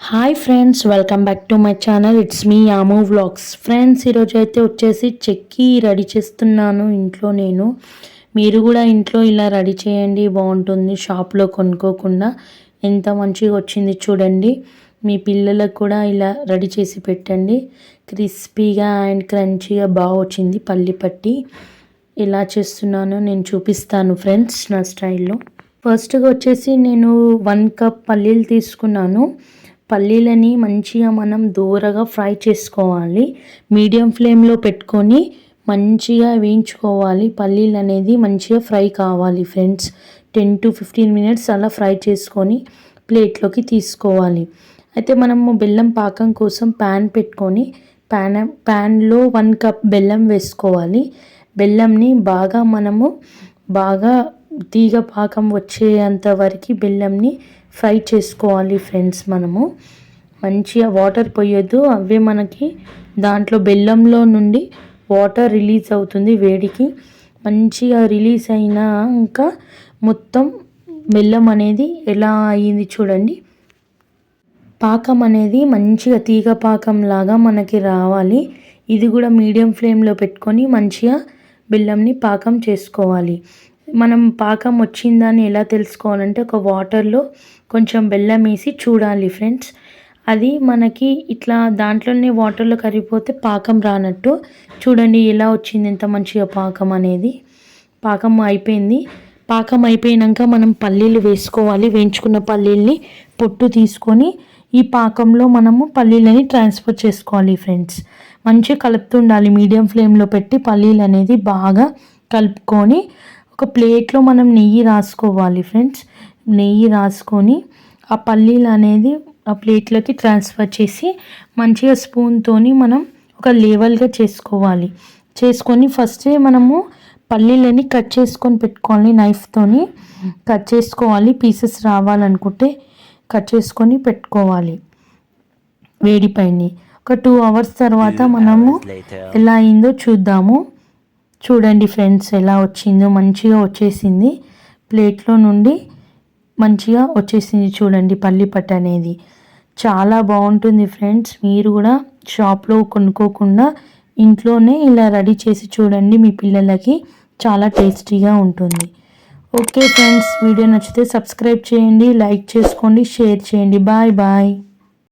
Hi friends, welcome back to my channel. It's me యామో vlogs. Friends, ఈరోజు అయితే వచ్చేసి చెక్కి రెడీ చేస్తున్నాను ఇంట్లో. మీరు కూడా ఇంట్లో ఇలా రెడీ చేయండి, బాగుంటుంది. షాప్లో కొనుక్కోకుండా ఎంత మంచిగా వచ్చింది చూడండి. మీ పిల్లలకు కూడా ఇలా రెడీ చేసి పెట్టండి. క్రిస్పీగా అండ్ క్రంచీగా బాగా వచ్చింది. పల్లి పట్టి ఎలా చేస్తున్నానో నేను చూపిస్తాను ఫ్రెండ్స్ నా స్టైల్లో. ఫస్ట్గా వచ్చేసి నేను 1 కప్ పల్లీలు తీసుకున్నాను. పల్లీలని మంచిగా మనం దూరగా ఫ్రై చేసుకోవాలి. మీడియం ఫ్లేమ్లో పెట్టుకొని మంచిగా వేయించుకోవాలి. పల్లీలు అనేది మంచిగా ఫ్రై కావాలి ఫ్రెండ్స్. 10 to 15 minutes అలా ఫ్రై చేసుకొని ప్లేట్లోకి తీసుకోవాలి. అయితే మనము బెల్లం పాకం కోసం ప్యాన్ పెట్టుకొని ప్యాన్లో 1 కప్ బెల్లం వేసుకోవాలి. బెల్లంని బాగా తీగ పాకం వచ్చేంత వరకు బెల్లంని ఫ్రై చేసుకోవాలి ఫ్రెండ్స్. మనము మంచిగా వాటర్ పోయొద్దు, అవే మనకి దాంట్లో బెల్లంలో నుండి వాటర్ రిలీజ్ అవుతుంది వేడికి. మంచిగా రిలీజ్ అయినాక మొత్తం బెల్లం అనేది ఎలా అయ్యింది చూడండి. పాకం అనేది మంచిగా తీగ పాకం లాగా మనకి రావాలి. ఇది కూడా మీడియం ఫ్లేమ్లో పెట్టుకొని మంచిగా బెల్లంని పాకం చేసుకోవాలి. మనం పాకం వచ్చిందని ఎలా తెలుసుకోవాలంటే ఒక వాటర్లో కొంచెం బెల్లం వేసి చూడాలి ఫ్రెండ్స్. అది మనకి ఇట్లా దాంట్లోనే వాటర్లో కరిగిపోతే పాకం రానట్టు. చూడండి ఎలా వచ్చింది, ఎంత మంచిగా పాకం అనేది. పాకం అయిపోయింది. పాకం అయిపోయాక మనం పల్లీలు వేసుకోవాలి. వేయించుకున్న పల్లీల్ని పొట్టు తీసుకొని ఈ పాకంలో మనము పల్లీలని ట్రాన్స్ఫర్ చేసుకోవాలి ఫ్రెండ్స్. మంచిగా కలుపుతుండాలి. మీడియం ఫ్లేమ్లో పెట్టి పల్లీలు అనేది బాగా కలుపుకొని ఒక ప్లేట్లో మనం నెయ్యి రాసుకోవాలి ఫ్రెండ్స్. నెయ్యి రాసుకొని ఆ పల్లీలు అనేది ఆ ప్లేట్లోకి ట్రాన్స్ఫర్ చేసి మంచిగా స్పూన్తోని మనం ఒక లేవల్గా చేసుకొని ఫస్టే మనము పల్లీలని కట్ చేసుకొని పెట్టుకోవాలి. నైఫ్తోని కట్ చేసుకోవాలి. పీసెస్ రావాలనుకుంటే కట్ చేసుకొని పెట్టుకోవాలి వేడిపైన. ఒక 2 hours తర్వాత మనము ఎలా అయిందో చూద్దాము. చూడండి ఫ్రెండ్స్ ఎలా వచ్చిందో. మంచిగా వచ్చేసింది. ప్లేట్లో నుండి మంచిగా వచ్చేసింది చూడండి. పల్లి పట్టు అనేది చాలా బాగుంటుంది ఫ్రెండ్స్. మీరు కూడా షాప్లో కొనుక్కోకుండా ఇంట్లోనే ఇలా రెడీ చేసి చూడండి. మీ పిల్లలకి చాలా టేస్టీగా ఉంటుంది. ఓకే ఫ్రెండ్స్, వీడియో నచ్చితే సబ్స్క్రైబ్ చేయండి, లైక్ చేసుకోండి, షేర్ చేయండి. Bye bye.